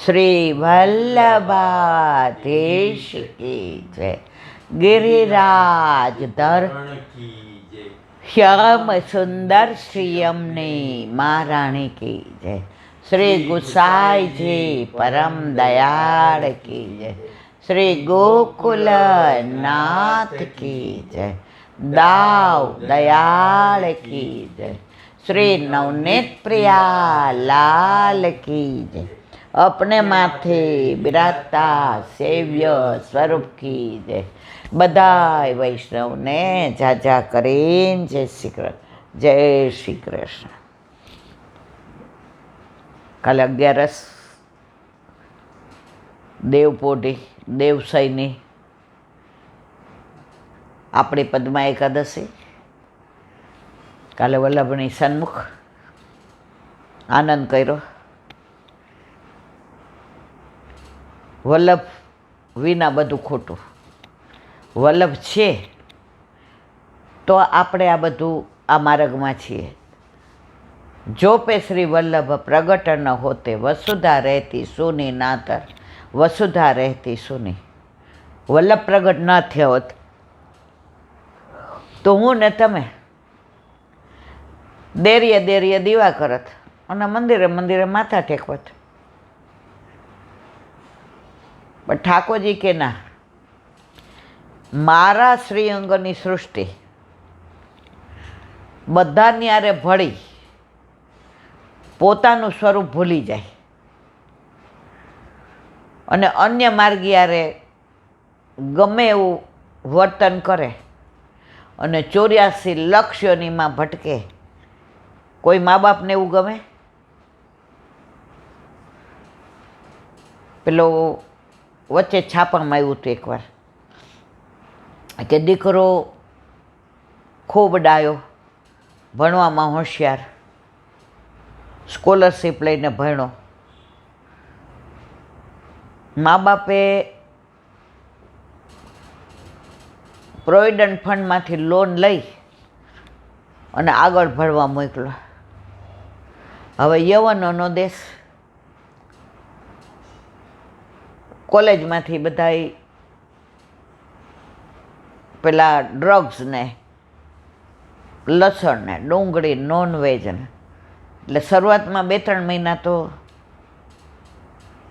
શ્રી વલ્લભાધીશ કી જય. ગિરિરાજ ધર શ્યામ સુંદર શ્રીયમની મહારાણી કી જય. શ્રી ગુસાઈજી પરમ દયાળ કી જય. શ્રી ગોકુલ નાથ કી જય. દાવ દયાળ કી જય. શ્રી નવनीत પ્રિયા લાલ કી જય. अपने माथे बिराजता सेव्य स्वरूप की जय. बधाय वैष्णव ने जाजा करीन जय श्री कृष्ण. जय श्री कृष्ण. काले 11 देवपोटी देवसैनी अपनी पद्मा एकादशी. काले वल्लभनी सन्मुख आनंद कर्यो. વલ્લભ વિના બધું ખોટું. વલ્લભ છે તો આપણે આ બધું આ માર્ગમાં છીએ. જો પે શ્રી વલ્લભ પ્રગટ ન હોતે વસુધા રહેતી સુની નાતર વસુધા રહેતી સુની. વલ્લભ પ્રગટ ન થયા હોત તો હું ને તમે દેરીએ દેરીએ દીવા કરત અને મંદિરે મંદિરે માથા ટેકવત. પણ ઠાકોરજી કે ના, મારા શ્રીઅંગની સૃષ્ટિ બધાની આરે ભળી પોતાનું સ્વરૂપ ભૂલી જાય અને અન્ય માર્ગી આરે ગમે એવું વર્તન કરે અને 84 લાખ યોનિમાં ભટકે. કોઈ મા બાપને એવું ગમે? પેલો વચ્ચે છાપામાં આવ્યું હતું એકવાર કે દીકરો ખૂબ ડાયો, ભણવામાં હોશિયાર, સ્કોલરશીપ લઈને ભણ્યો. મા બાપે પ્રોવિડન્ટ ફંડમાંથી લોન લઈ અને આગળ ભણવા મોકલો. હવે યવનોનો દેશ, કોલેજમાંથી બધા પેલા ડ્રગ્સ ને લસણ ને ડુંગળી નોનવેજ ને, એટલે શરૂઆતમાં 2-3 મહિના તો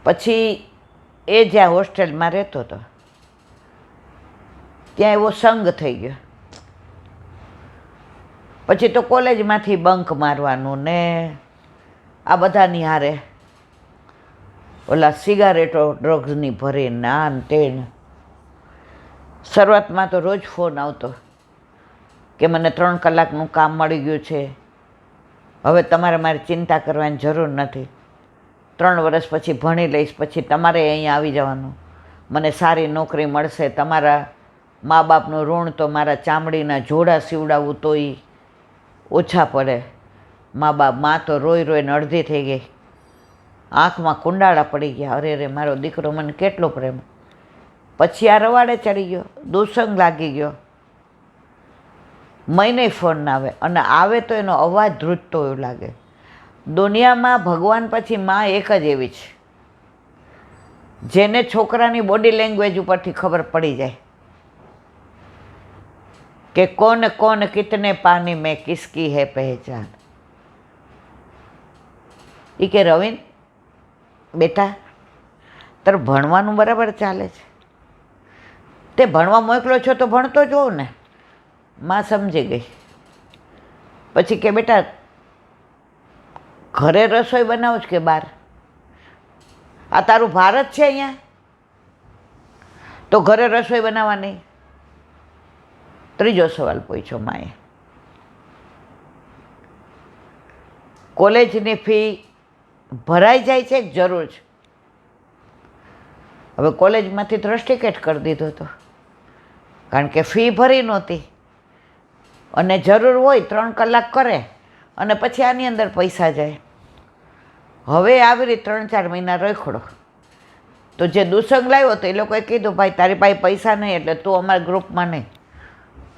પછી એ જ્યાં હોસ્ટેલમાં રહેતો હતો ત્યાં એવો સંગ થઈ ગયો. પછી તો કોલેજમાંથી બંક મારવાનું ને આ બધાની હારે ઓલા સિગારેટો ડ્રગ્સની ભરીને આન તેન. શરૂઆતમાં તો રોજ ફોન આવતો કે મને 3 કલાકનું કામ મળી ગયું છે, હવે તમારે મારી ચિંતા કરવાની જરૂર નથી, 3 વર્ષ પછી ભણી લઈશ, પછી તમારે અહીંયા આવી જવાનું, મને સારી નોકરી મળશે, તમારા મા બાપનું ઋણ તો મારા ચામડીના જોડા સીવડાવવું તોય ઓછા પડે. મા તો રોઈ રોઈને અડધી થઈ ગઈ, આંખમાં કુંડાળા પડી ગયા. અરે રે, મારો દીકરો મને કેટલો પ્રેમ. પછી આ રવાડે ચડી ગયો, દુસંગ લાગી ગયો. મહિને ફોન ના આવે, અને આવે તો એનો અવાજ ધ્રુજતો એવું લાગે. દુનિયામાં ભગવાન પછી માં એક જ એવી છે જેને છોકરાની બોડી લેંગ્વેજ ઉપરથી ખબર પડી જાય કે કોન કોન કિતને પાની મેં કિસકી હે પહેચાન. એ કે રવિન બેટા, તારે ભણવાનું બરાબર ચાલે છે, તે ભણવા મોકલો છો તો ભણતો જ હોવ ને. માં સમજી ગઈ. પછી કે બેટા ઘરે રસોઈ બનાવો છો કે બહાર? આ તારું ભારત છે અહીંયા તો ઘરે રસોઈ બનાવવાની? ત્રીજો સવાલ પૂછ્યો માએ. કોલેજની ફી ભરાઈ જાય છે, જરૂર છે. હવે કોલેજમાંથી રસ્ટિકેટ કરી દીધો હતો કારણ કે ફી ભરી નહોતી અને જરૂર હોય 3 કલાક કરે અને પછી આની અંદર પૈસા જાય. હવે આવી રીતે 3-4 મહિના રખડો તો જે દુસંગ લાવ્યો તો એ લોકોએ કીધું ભાઈ તારી પાસે પૈસા નહીં એટલે તું અમારા ગ્રુપમાં નહીં.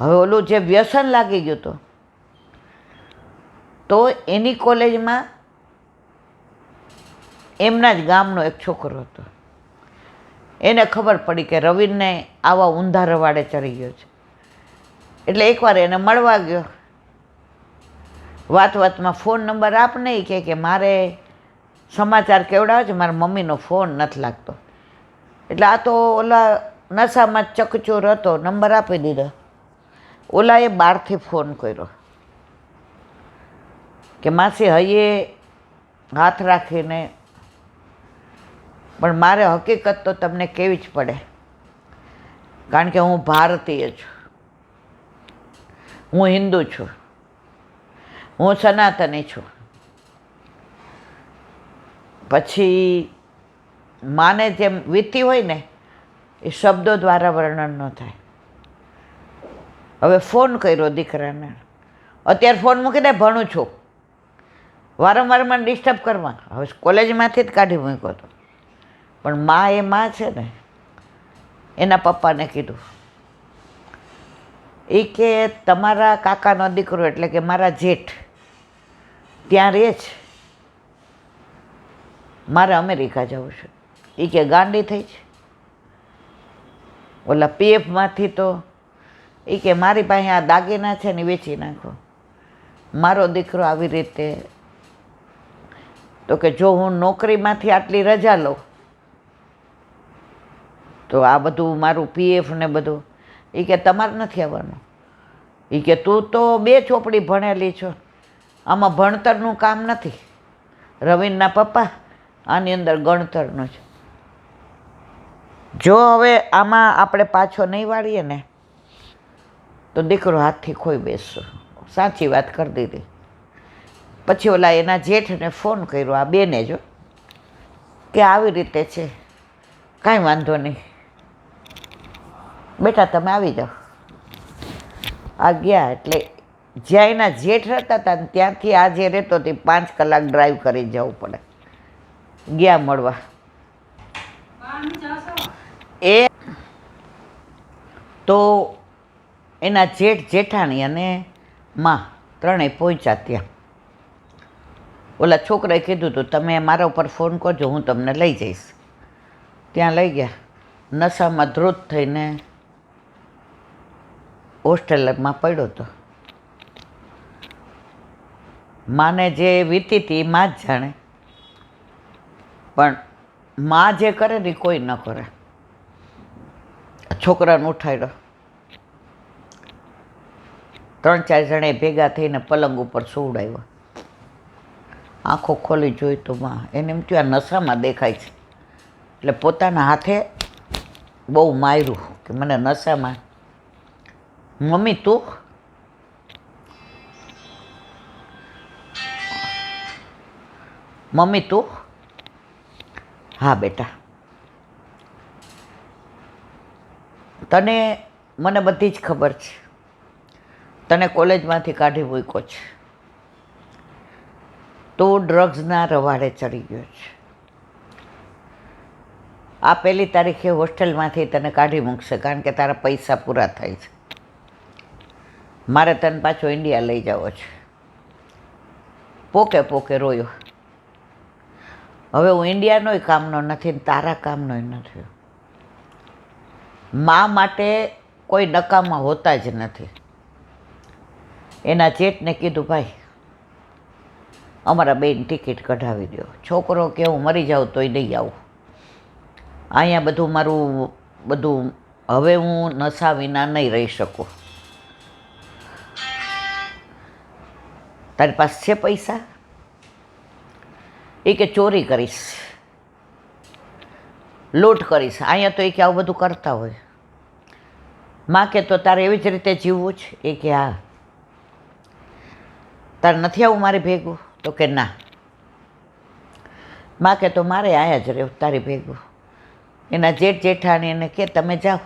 હવે ઓલું જે વ્યસન લાગી ગયું હતું તો એની કોલેજમાં એમના જ ગામનો એક છોકરો હતો. એને ખબર પડી કે રવિનને આવા ઊંધા રવાડે ચડી ગયો છે. એટલે એકવાર એને મળવા ગયો. વાતમાં ફોન નંબર આપ નહીં કે મારે સમાચાર કેવડાવે છે, મારા મમ્મીનો ફોન નથી લાગતો. એટલે આ તો ઓલા નશામાં ચકચોર હતો, નંબર આપી દીધો. ઓલાએ બહારથી ફોન કર્યો કે માસી હૈયે હાથ રાખીને, પણ મારે હકીકત તો તમને કેવી જ પડે, કારણ કે હું ભારતીય છું, હું હિન્દુ છું, હું સનાતની છું. પછી માને જેમ વીતી હોય ને એ શબ્દો દ્વારા વર્ણન ન થાય. હવે ફોન કર્યો દીકરાને, અત્યારે ફોન મૂકી દે, ભણું છું, વારંવાર મને ડિસ્ટર્બ કરવા. હવે કોલેજમાંથી જ કાઢી મૂક્યો હતો. પણ મા એ મા છે ને, એના પપ્પાને કીધું એ કે તમારા કાકાનો દીકરો એટલે કે મારા જેઠ ત્યાં રહે છે, મારે અમેરિકા જવું છે. એ કે ગાંડી થઈ છે, ઓલા પીએફમાંથી તો એ કે મારી પાસે આ દાગીના છે ને વેચી નાખો. મારો દીકરો આવી રીતે, તો કે જો હું નોકરીમાંથી આટલી રજા લઉં તો આ બધું મારું પીએફ ને બધું, એ કે તમારે નથી આવવાનું. એ કે તું તો 2 ચોપડી ભણેલી છો, આમાં ભણતરનું કામ નથી. રવિનના પપ્પા આની અંદર ગણતરનું છે. જો હવે આમાં આપણે પાછો નહીં વાળીએ ને તો દીકરો હાથથી ખોઈ બેસશો. સાચી વાત કરી દીધી. પછી ઓલા એના જેઠને ફોન કર્યો, આ બેને જો, કે આવી રીતે છે, કાંઈ વાંધો નહીં બેટા તમે આવી જાઓ. આ ગયા. એટલે જ્યાં એના જેઠ રહેતા હતા ને ત્યાંથી આ જે રહેતો તે 5 કલાક ડ્રાઈવ કરી જવું પડે. ગયા મળવા. એ તો એના જેઠ જેઠાણી અને માં ત્રણેય પહોંચ્યા ત્યાં. ઓલા છોકરાએ કીધું હતું તમે મારા ઉપર ફોન કરજો, હું તમને લઈ જઈશ. ત્યાં લઈ ગયા. નશામાં ધ્રુત થઈને હોસ્ટેલમાં પડ્યો હતો. માને જે વીતી હતી એ માં જ જાણે, પણ માં જે કરે ને કોઈ ન કરે. છોકરાને ઉઠાડ્યો. 3-4 જણે ભેગા થઈને પલંગ ઉપર સુવડાવ્યો. આંખો ખોલી જોઈ તો માં, એને એમ થયું આ નશામાં દેખાય છે. એટલે પોતાના હાથે બહુ માર્યું કે મને નશામાં. મમ્મી તું? મમ્મી તું? હા બેટા. તને મને બધી જ ખબર છે, તને કોલેજમાંથી કાઢી મૂક્યો છે, તું ડ્રગ્સના રવાડે ચડી ગયો છે. આ 1 તારીખે હોસ્ટેલમાંથી તને કાઢી મૂકશે, કારણ કે તારા પૈસા પૂરા થાય છે. મારે તને પાછો ઇન્ડિયા લઈ જવો છે. પોકે પોકે રોયો. હવે હું ઇન્ડિયાનોય કામનો નથી ને તારા કામનોય નથી. મા માટે કોઈ નકામા હોતા જ નથી. એના જેઠને કીધું ભાઈ અમારા બેન ટિકિટ કઢાવી દો. છોકરો કે હું મરી જાઉં તોય નહીં આવું, અહીંયા બધું મારું બધું, હવે હું નશા વિના નહીં રહી શકું. તારી પાસે છે પૈસા? એ કે ચોરી કરીશ, લૂંટ કરીશ. અહીંયા તો એ કે આવું બધું કરતા હોય. માં કે તો તારે એવી જ રીતે જીવવું છે? એ કે હા. તારે નથી આવું મારી ભેગું? તો કે ના. માં કે તો મારે આયા જ રહેવું તારી ભેગું. એના જેઠ જેઠાણી એને કે તમે જાઓ,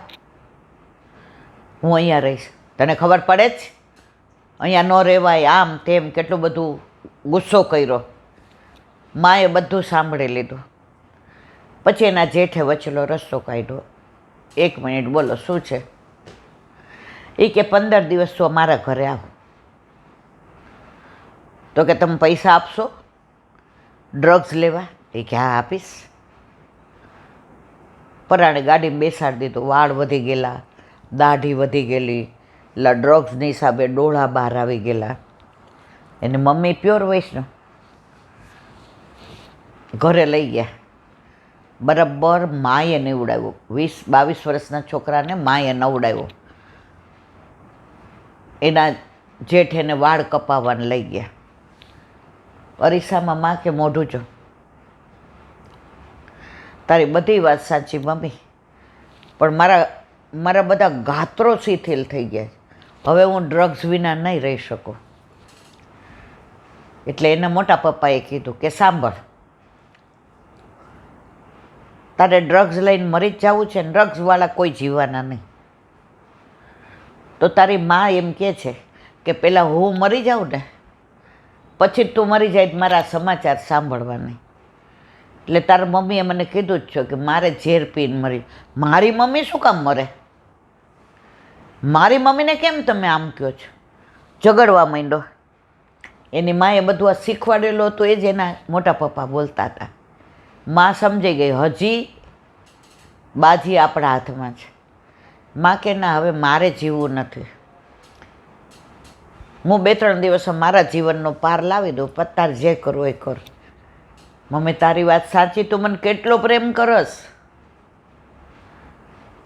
હું અહીંયા રહીશ. તને ખબર પડે જ અહીંયા ન રહેવાય, આમ તેમ કેટલું બધું ગુસ્સો કર્યો. માએ બધું સાંભળી લીધું. પછી એના જેઠે વચલો રસ્તો કાઢ્યો. 1 મિનિટ બોલો શું છે? એ કે 15 દિવસ તો મારા ઘરે આવો. તો કે તમે પૈસા આપશો ડ્રગ્સ લેવા? એ કે હા આપીશ. પરાણે ગાડીમાં બેસાડી દીધું. વાળ વધી ગયેલા, દાઢી વધી ગયેલી, એટલે ડ્રગ્સની હિસાબે ડોળા બહાર આવી ગયેલા. એને મમ્મી પ્યોર વૈષ્ણવ. ઘરે લઈ ગયા. બરાબર માએ નવડાવ્યો. 20-22 વર્ષના છોકરાને માએ નવડાવ્યો. એના જેઠ એને વાળ કપાવવાને લઈ ગયા. અરીસામાં માં કે મોઢું જો, તારી બધી વાત સાચી મમ્મી, પણ મારા બધા ગાત્રો શિથિલ થઈ ગયા. હવે હું ડ્રગ્સ વિના નહીં રહી શકું. એટલે એના મોટા પપ્પાએ કીધું કે સાંભળ, તારે ડ્રગ્સ લઈને મરી જ જવું છે ને ડ્રગ્સવાળા કોઈ જીવવાના નહીં. તો તારી મા એમ કહે છે કે પહેલાં હું મરી જાઉં ને પછી તું મરી જાય મારા સમાચાર સાંભળવા નહીં. એટલે તારા મમ્મીએ મને કીધું જ છે કે મારે ઝેર પીને મરી. મારી મમ્મી શું કામ મરે? મારી મમ્મીને કેમ તમે આમ કહો છો? ઝઘડવા માંડ્યો. એની માએ બધું આ શીખવાડેલું હતું, એ જ એના મોટા પપ્પા બોલતા હતા. માં સમજાઈ ગઈ, હજી બાજી આપણા હાથમાં છે. માં કે ના, હવે મારે જીવવું નથી. હું 2-3 દિવસમાં મારા જીવનનો પાર લાવી દઉં, પણ તારે જે કરવું એ કર. મમ્મી તારી વાત સાચી, તું મને કેટલો પ્રેમ કરસ,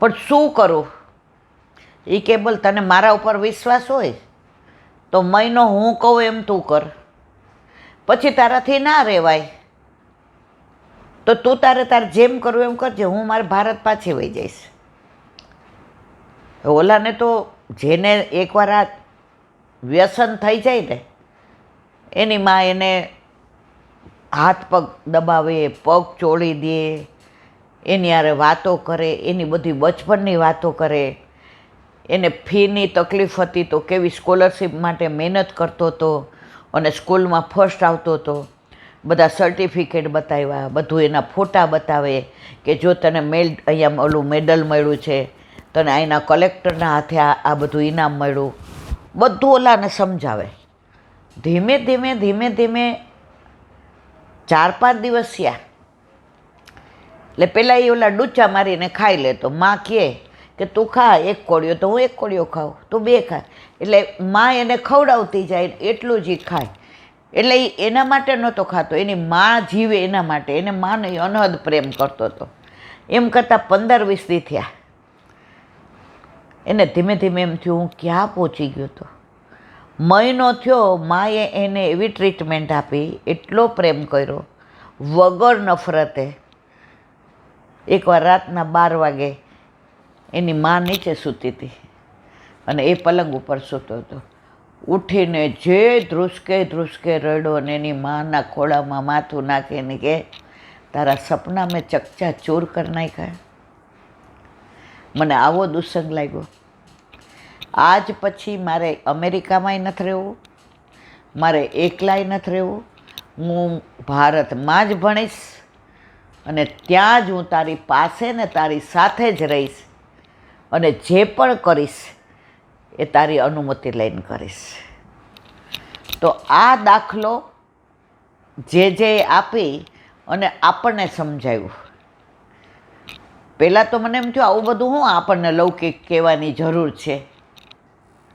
પણ શું કરું? એ કે બોલ, તને મારા ઉપર વિશ્વાસ હોય તો મહિનો હું કહું એમ તું કર, પછી તારાથી ના રહેવાય તો તું તારે જેમ કરવું એમ કરજે, હું મારે ભારત પાછી વહી જઈશ. ઓલાને તો જેને એકવાર આ વ્યસન થઈ જાય ને, એની માં એને હાથ પગ દબાવે, પગ ચોળી દે, એની હારે વાતો કરે, એની બધી બચપનની વાતો કરે. એને ફીની તકલીફ હતી તો કેવી સ્કોલરશિપ માટે મહેનત કરતો હતો અને સ્કૂલમાં ફર્સ્ટ આવતો હતો. બધા સર્ટિફિકેટ બતાવ્યા, બધું એના ફોટા બતાવે કે જો તને અહીંયા ઓલું મેડલ મળ્યું છે, તને અહીંના કલેક્ટરના હાથે આ બધું ઇનામ મળ્યું, બધું ઓલાને સમજાવે. ધીમે ધીમે 4-5 દિવસ થયા. એટલે પહેલાં એ ઓલા ડૂચા મારીને ખાઈ લેતો. માં કહે કે તું ખા 1 કોળિયો, તો હું 1 કોળિયો ખાઉં, તું 2 ખા. એટલે માં એને ખવડાવતી જાય, એટલું જ ખાય. એટલે એ એના માટે નહોતો ખાતો, એની માં જીવે એના માટે. એને માને અનહદ પ્રેમ કરતો હતો. એમ કરતાં 15-20 દી થયા. એને ધીમે ધીમે એમ થયું હું ક્યાં પહોંચી ગયો હતો. મહિનો થયો, માએ એને એવી ટ્રીટમેન્ટ આપી, એટલો પ્રેમ કર્યો વગર નફરતે. એકવાર રાતના 12 વાગે એની માં નીચે સૂતી હતી અને એ પલંગ ઉપર સૂતો હતો. ઉઠીને જે ધ્રુસકે રડ્યો અને એની માના ખોળામાં માથું નાખીને કે તારા સપના મેં ચકચા ચોર કરી નાખ્યા. મને આવો દુસ્સંગ લાગ્યો. આજ પછી મારે અમેરિકામાંય નથી રહેવું, મારે એકલાય નથી રહેવું. હું ભારતમાં જ ભણીશ અને ત્યાં જ હું તારી પાસે ને તારી સાથે જ રહીશ અને જે પણ કરીશ એ તારી અનુમતિ લઈને કરીશ. તો આ દાખલો જે આપી અને આપણને સમજાવ્યું. પહેલાં તો મને એમ થયું આવું બધું હું આપણને લૌકિક કહેવાની જરૂર છે,